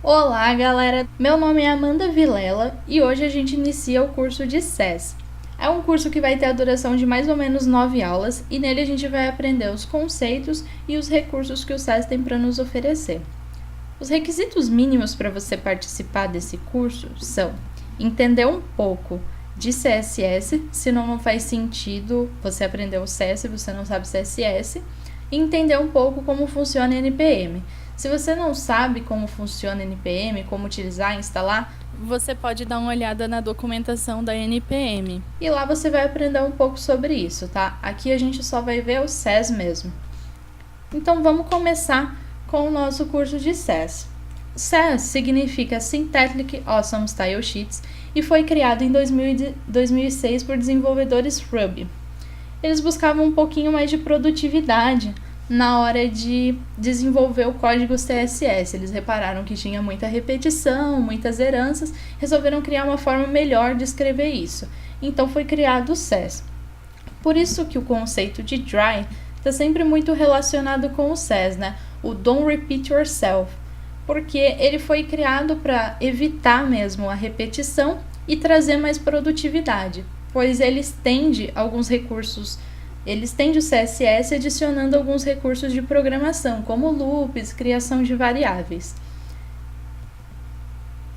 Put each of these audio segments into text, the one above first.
Olá, galera! Meu nome é Amanda Vilela e hoje a gente inicia o curso de SES. É um curso que vai ter a duração de mais ou menos 9 aulas e nele a gente vai aprender os conceitos e os recursos que o SES tem para nos oferecer. Os requisitos mínimos para você participar desse curso são entender um pouco de CSS, senão não faz sentido você aprender o SES se você não sabe CSS, e entender um pouco como funciona NPM. Se você não sabe como funciona NPM, como utilizar e instalar, você pode dar uma olhada na documentação da NPM. E lá você vai aprender um pouco sobre isso, tá? Aqui a gente só vai ver o SES mesmo. Então vamos começar com o nosso curso de SES. SES significa Syntactic Awesome Style Sheets e foi criado em 2006 por desenvolvedores Ruby. Eles buscavam um pouquinho mais de produtividade na hora de desenvolver o código CSS. Eles repararam que tinha muita repetição, muitas heranças, resolveram criar uma forma melhor de escrever isso. Então foi criado o SES. Por isso que o conceito de dry está sempre muito relacionado com o SES, né? O Don't Repeat Yourself, porque ele foi criado para evitar mesmo a repetição e trazer mais produtividade, pois ele estende alguns recursos. Ele estende o CSS adicionando alguns recursos de programação, como loops, criação de variáveis.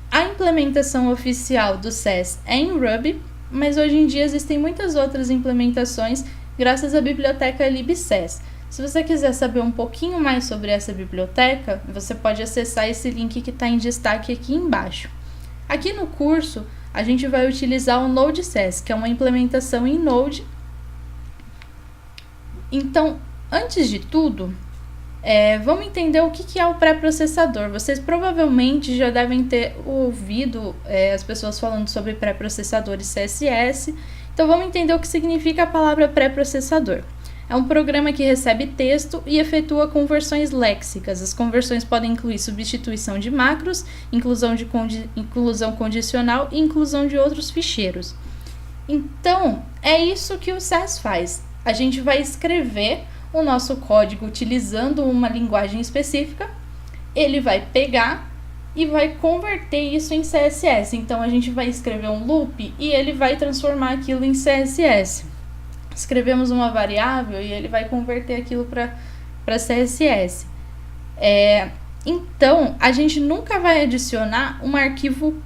A implementação oficial do SES é em Ruby, mas hoje em dia existem muitas outras implementações graças à biblioteca libSES. Se você quiser saber um pouquinho mais sobre essa biblioteca, você pode acessar esse link que está em destaque aqui embaixo. Aqui no curso, a gente vai utilizar o Node.js, que é uma implementação em Node. Então, antes de tudo, vamos entender o que é o pré-processador. Vocês provavelmente já devem ter ouvido as pessoas falando sobre pré-processadores CSS. Então, vamos entender o que significa a palavra pré-processador. É um programa que recebe texto e efetua conversões léxicas. As conversões podem incluir substituição de macros, inclusão condicional e inclusão de outros ficheiros. Então, é isso que o SES faz. A gente vai escrever o nosso código utilizando uma linguagem específica, ele vai pegar e vai converter isso em CSS. Então, a gente vai escrever um loop e ele vai transformar aquilo em CSS. Escrevemos uma variável e ele vai converter aquilo para CSS. Então, a gente nunca vai adicionar um arquivo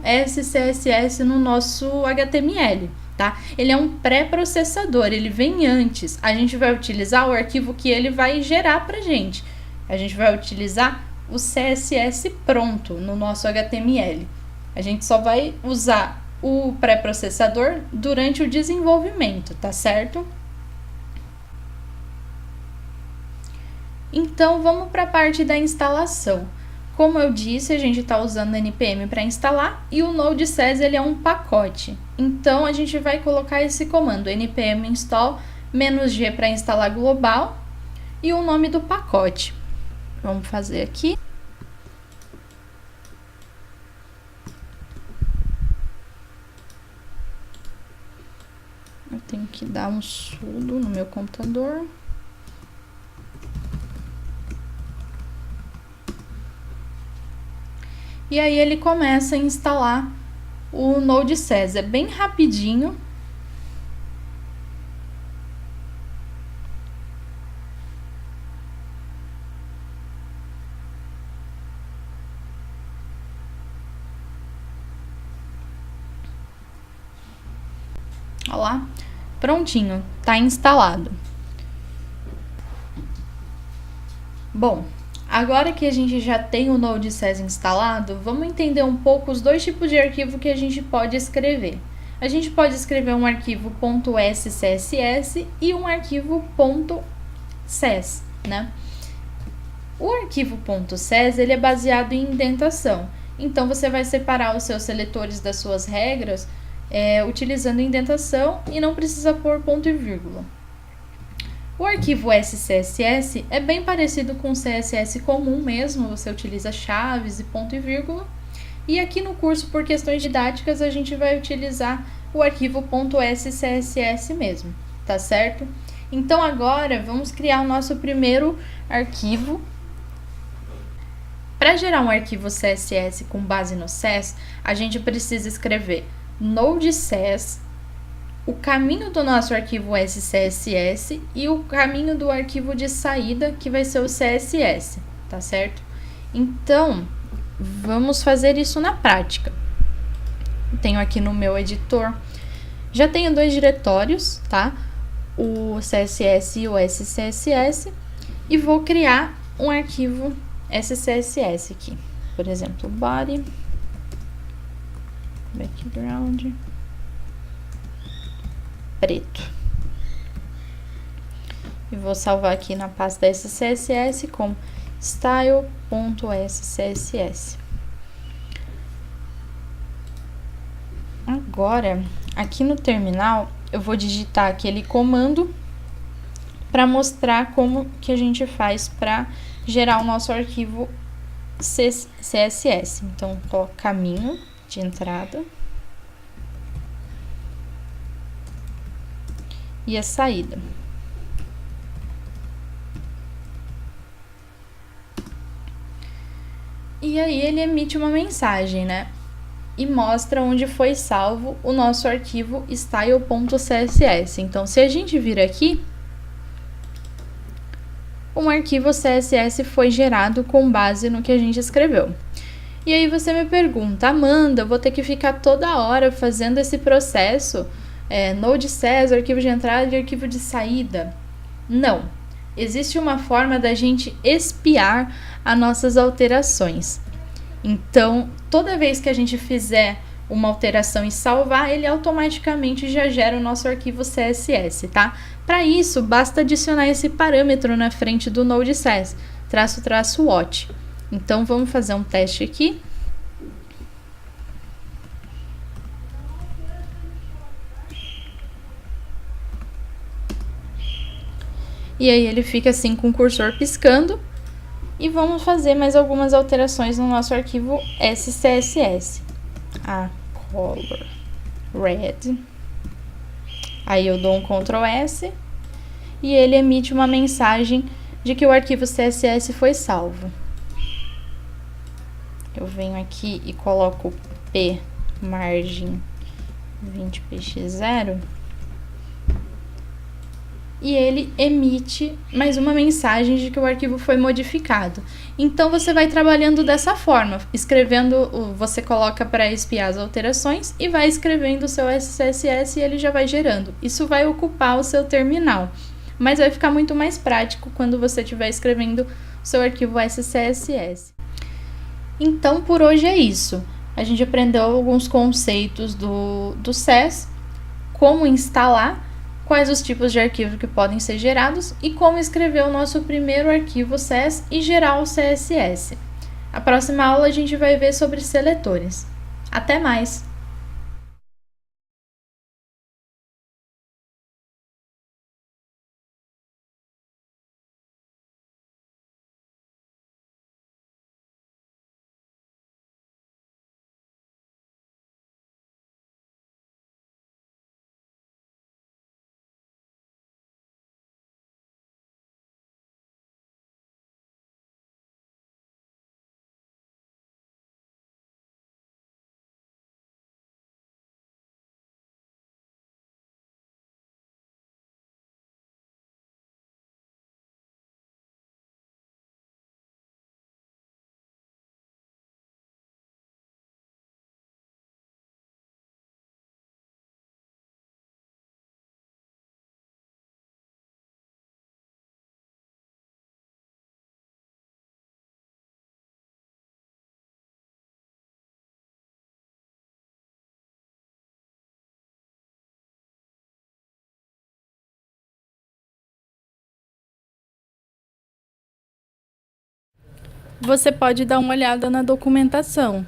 .scss no nosso HTML. Tá? Ele é um pré-processador, ele vem antes. A gente vai utilizar o arquivo que ele vai gerar para a gente. A gente vai utilizar o CSS pronto no nosso HTML. A gente só vai usar o pré-processador durante o desenvolvimento, tá certo? Então, vamos para a parte da instalação. Como eu disse, a gente está usando NPM para instalar e o Node.js ele é um pacote. Então, a gente vai colocar esse comando npm install -g para instalar global e o nome do pacote. Vamos fazer aqui. Eu tenho que dar um sudo no meu computador. E aí ele começa a instalar o Node.js. É bem rapidinho. Olha lá. Prontinho, tá instalado. Bom, agora que a gente já tem o Node.js instalado, vamos entender um pouco os dois tipos de arquivo que a gente pode escrever. A gente pode escrever um arquivo .scss e um arquivo .ses, né? O arquivo .ses ele é baseado em indentação. Então, você vai separar os seus seletores das suas regras utilizando indentação e não precisa pôr ponto e vírgula. O arquivo SCSS é bem parecido com o CSS comum mesmo, você utiliza chaves e ponto e vírgula. E aqui no curso, por questões didáticas, a gente vai utilizar o arquivo .scss mesmo, tá certo? Então agora vamos criar o nosso primeiro arquivo Para gerar um arquivo CSS com base no SES, a gente precisa escrever node.cs, o caminho do nosso arquivo SCSS e o caminho do arquivo de saída, que vai ser o CSS, tá certo? Então, vamos fazer isso na prática. Tenho aqui no meu editor, já tenho 2 diretórios, tá? O CSS e o SCSS, e vou criar um arquivo SCSS aqui. Por exemplo, body, background, preto. E vou salvar aqui na pasta SCSS com style.scss. Agora, aqui no terminal, eu vou digitar aquele comando para mostrar como que a gente faz para gerar o nosso arquivo CSS. Então, coloco caminho de entrada e a saída. E aí ele emite uma mensagem, né? E mostra onde foi salvo o nosso arquivo style.css. Então, se a gente vir aqui, um arquivo CSS foi gerado com base no que a gente escreveu. E aí você me pergunta, Amanda, eu vou ter que ficar toda hora fazendo esse processo, node.cs, arquivo de entrada e arquivo de saída? Não. Existe uma forma da gente espiar as nossas alterações. Então, toda vez que a gente fizer uma alteração e salvar, ele automaticamente já gera o nosso arquivo CSS, tá? Para isso, basta adicionar esse parâmetro na frente do node.cs, --watch. Então, vamos fazer um teste aqui. E aí ele fica assim com o cursor piscando. E vamos fazer mais algumas alterações no nosso arquivo SCSS. A color red. Aí eu dou um Ctrl S e ele emite uma mensagem de que o arquivo CSS foi salvo. Eu venho aqui e coloco P margem 20px0 e ele emite mais uma mensagem de que o arquivo foi modificado. Então, você vai trabalhando dessa forma, escrevendo, você coloca para espiar as alterações e vai escrevendo o seu SCSS e ele já vai gerando. Isso vai ocupar o seu terminal, mas vai ficar muito mais prático quando você estiver escrevendo o seu arquivo SCSS. Então, por hoje é isso. A gente aprendeu alguns conceitos do SES, como instalar, quais os tipos de arquivo que podem ser gerados e como escrever o nosso primeiro arquivo SES e gerar o CSS. A próxima aula a gente vai ver sobre seletores. Até mais! Você pode dar uma olhada na documentação.